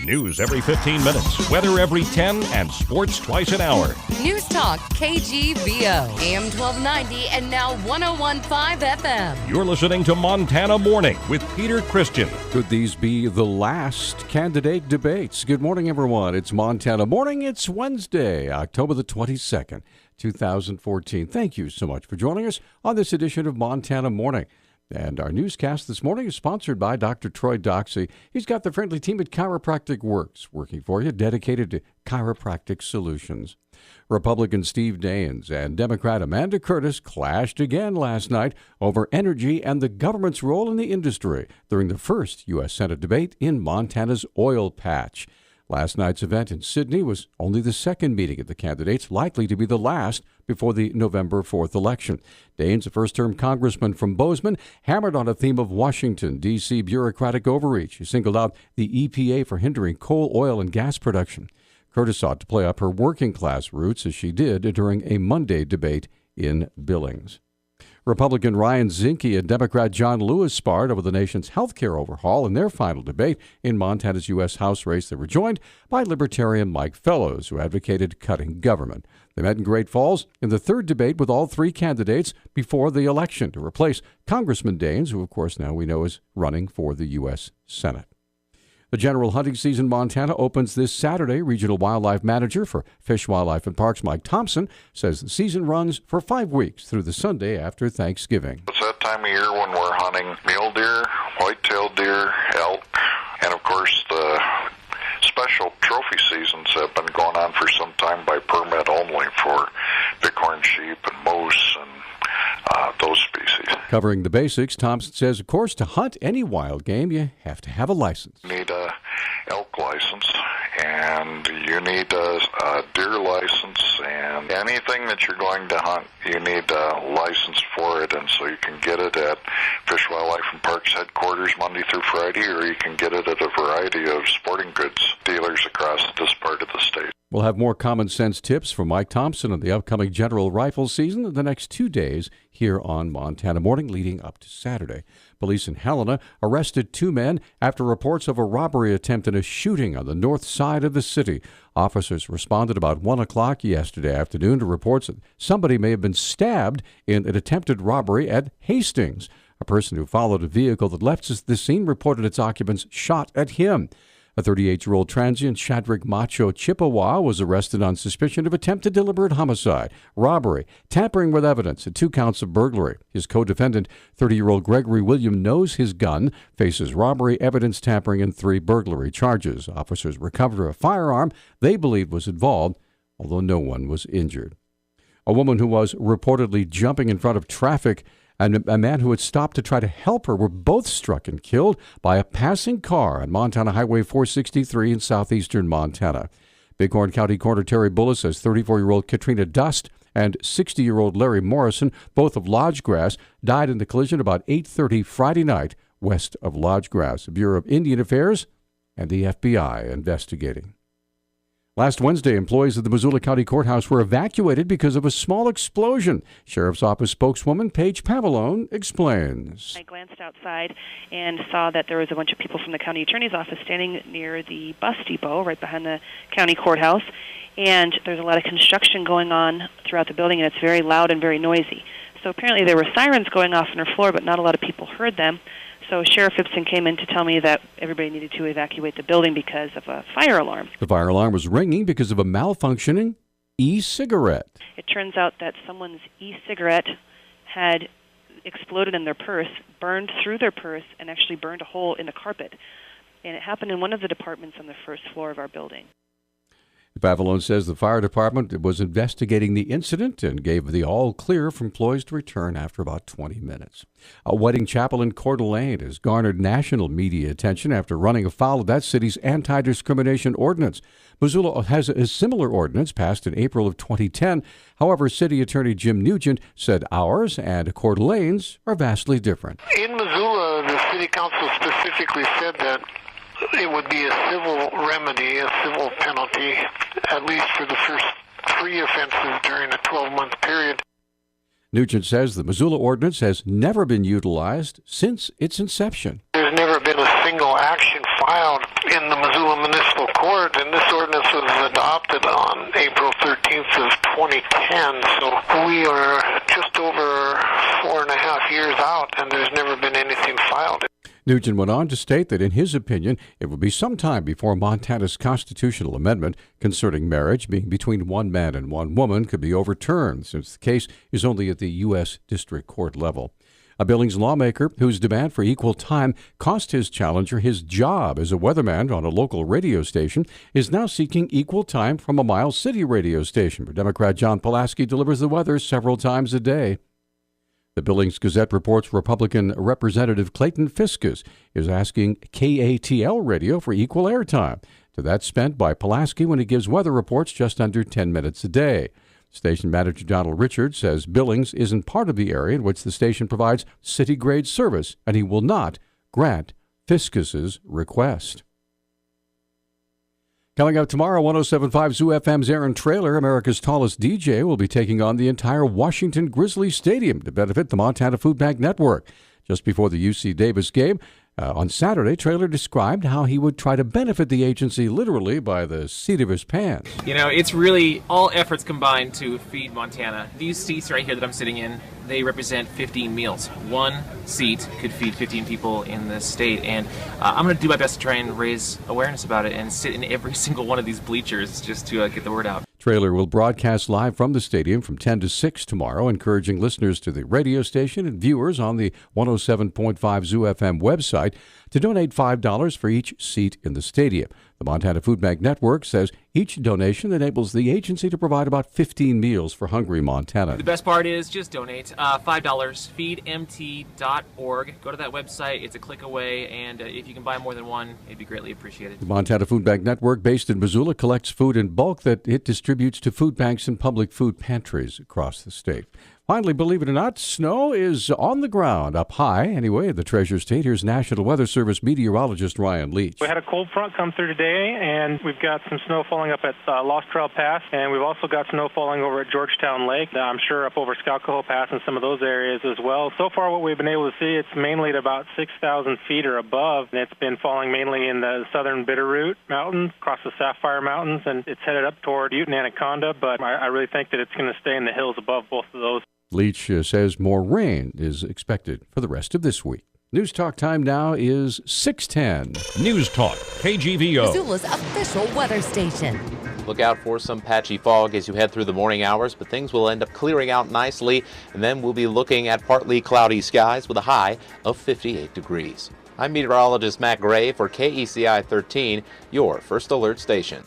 News every 15 minutes, weather every 10, and sports twice an hour. Newstalk, KGVO, AM 1290 and now 101.5 FM. You're listening to Montana Morning with Peter Christian. Could these be the last candidate debates? Good morning, everyone. It's Montana Morning. It's Wednesday, October the 22nd, 2014. Thank you so much for joining us on this edition of Montana Morning. And our newscast this morning is sponsored by Dr. Troy Doxey. He's got the friendly team at Chiropractic Works working for you, dedicated to chiropractic solutions. Republican Steve Daines and Democrat Amanda Curtis clashed again last night over energy and the government's role in the industry during the first U.S. Senate debate in Montana's oil patch. Last night's event in Sydney was only the second meeting of the candidates, likely to be the last before the November 4th election. Daines, a first-term congressman from Bozeman, hammered on a theme of Washington, D.C. bureaucratic overreach. He singled out the EPA for hindering coal, oil, and gas production. Curtis sought to play up her working-class roots, as she did during a Monday debate in Billings. Republican Ryan Zinke and Democrat John Lewis sparred over the nation's health care overhaul in their final debate in Montana's U.S. House race. They were joined by Libertarian Mike Fellows, who advocated cutting government. They met in Great Falls in the third debate with all three candidates before the election to replace Congressman Daines, who, of course, now we know is running for the U.S. Senate. The general hunting season in Montana opens this Saturday. Regional Wildlife Manager for Fish, Wildlife, and Parks, Mike Thompson, says the season runs for 5 weeks through the Sunday after Thanksgiving. It's that time of year when we're hunting mule deer, white-tailed deer, elk, and of course the special trophy seasons have been going on for some time by permit only for bighorn sheep and moose and those species. Covering the basics, Thompson says, of course, to hunt any wild game, you have to have a license. You need a elk license, and you need a deer license, and anything that you're going to hunt, you need a license for it, and so you can get it at Fish, Wildlife, and Parks headquarters Monday through Friday, or you can get it at a variety of sporting goods dealers across this part of the state. We'll have more common sense tips from Mike Thompson on the upcoming general rifle season in the next 2 days here on Montana Morning leading up to Saturday. Police in Helena arrested 2 men after reports of a robbery attempt and a shooting on the north side of the city. Officers responded about 1 o'clock yesterday afternoon to reports that somebody may have been stabbed in an attempted robbery at Hastings. A person who followed a vehicle that left the scene reported its occupants shot at him. A 38-year-old transient, Shadrick Macho Chippewa, was arrested on suspicion of attempted deliberate homicide, robbery, tampering with evidence, and 2 counts of burglary. His co-defendant, 30-year-old Gregory William knows his gun, faces robbery, evidence tampering, and 3 burglary charges. Officers recovered a firearm they believed was involved, although no one was injured. A woman who was reportedly jumping in front of traffic and a man who had stopped to try to help her were both struck and killed by a passing car on Montana Highway 463 in southeastern Montana. Bighorn County Coroner Terry Bullis says 34-year-old Katrina Dust and 60-year-old Larry Morrison, both of Lodgegrass, died in the collision about 8:30 Friday night west of Lodgegrass. The Bureau of Indian Affairs and the FBI investigating. Last Wednesday, employees of the Missoula County Courthouse were evacuated because of a small explosion. Sheriff's Office spokeswoman Paige Pavolone explains. I glanced outside and saw that there was a bunch of people from the county attorney's office standing near the bus depot right behind the county courthouse, and there's a lot of construction going on throughout the building, and it's very loud and very noisy. So apparently there were sirens going off on her floor, but not a lot of people heard them. So Sheriff Ibsen came in to tell me that everybody needed to evacuate the building because of a fire alarm. The fire alarm was ringing because of a malfunctioning e-cigarette. It turns out that someone's e-cigarette had exploded in their purse, burned through their purse, and actually burned a hole in the carpet. And it happened in one of the departments on the first floor of our building. Pavolone says the fire department was investigating the incident and gave the all-clear for employees to return after about 20 minutes. A wedding chapel in Coeur d'Alene has garnered national media attention after running afoul of that city's anti-discrimination ordinance. Missoula has a similar ordinance passed in April of 2010. However, City Attorney Jim Nugent said ours and Coeur d'Alene's are vastly different. In Missoula, the city council specifically said that it would be a civil remedy, a civil penalty, at least for the first 3 offenses during a 12-month period. Nugent says the Missoula ordinance has never been utilized since its inception. There's never been a single action filed in the Missoula Municipal report, and this ordinance was adopted on April 13th of 2010, so we are just over 4.5 years out, and there's never been anything filed. Nugent went on to state that in his opinion, it will be some time before Montana's constitutional amendment concerning marriage being between one man and one woman could be overturned, since the case is only at the U.S. District Court level. A Billings lawmaker whose demand for equal time cost his challenger his job as a weatherman on a local radio station is now seeking equal time from a Miles City radio station, where Democrat John Pulaski delivers the weather several times a day. The Billings Gazette reports Republican Representative Clayton Fiskus is asking KATL radio for equal airtime to that spent by Pulaski when he gives weather reports just under 10 minutes a day. Station manager Donald Richards says Billings isn't part of the area in which the station provides city-grade service, and he will not grant Fiskus's request. Coming up tomorrow, 107.5 Zoo FM's Aaron Traylor, America's tallest DJ, will be taking on the entire Washington Grizzlies Stadium to benefit the Montana Food Bank Network. Just before the UC Davis game, on Saturday, Traylor described how he would try to benefit the agency literally by the seat of his pants. You know, it's really all efforts combined to feed Montana. These seats right here that I'm sitting in, they represent 15 meals. One seat could feed 15 people in this state, and I'm going to do my best to try and raise awareness about it and sit in every single one of these bleachers just to get the word out. Traylor will broadcast live from the stadium from 10 to 6 tomorrow, encouraging listeners to the radio station and viewers on the 107.5 Zoo FM website to donate $5 for each seat in the stadium. The Montana Food Bank Network says each donation enables the agency to provide about 15 meals for hungry Montanans. The best part is just donate $5, feedmt.org. Go to that website. It's a click away, and if you can buy more than one, it'd be greatly appreciated. The Montana Food Bank Network, based in Missoula, collects food in bulk that it distributes to food banks and public food pantries across the state. Finally, believe it or not, snow is on the ground, up high anyway, in the Treasure State. Here's National Weather Service meteorologist Ryan Leach. We had a cold front come through today, and we've got some snow falling up at Lost Trail Pass, and we've also got snow falling over at Georgetown Lake. I'm sure up over Scalcoho Pass and some of those areas as well. So far, what we've been able to see, it's mainly at about 6,000 feet or above, and it's been falling mainly in the southern Bitterroot Mountains, across the Sapphire Mountains, and it's headed up toward Ute and Anaconda, but I really think that it's going to stay in the hills above both of those. Leach says more rain is expected for the rest of this week. News Talk time now is 6:10. News Talk, KGVO. Missoula's official weather station. Look out for some patchy fog as you head through the morning hours, but things will end up clearing out nicely, and then we'll be looking at partly cloudy skies with a high of 58 degrees. I'm meteorologist Matt Gray for KECI 13, your first alert station.